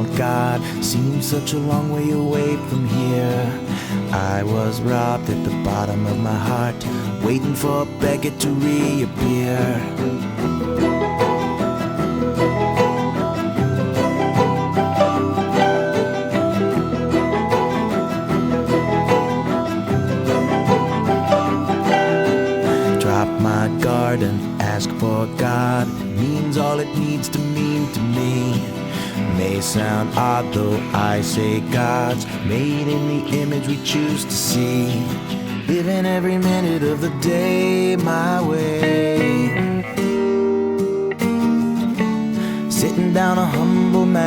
found God seemed such a long way away from here. I was robbed at the bottom of my heart, waiting for a beggar to reappear. Drop my guard and ask for God. It means all it needs to mean to me. May sound odd though I say God's made in the image we choose to see. Living every minute of the day my way. Sitting down a humble man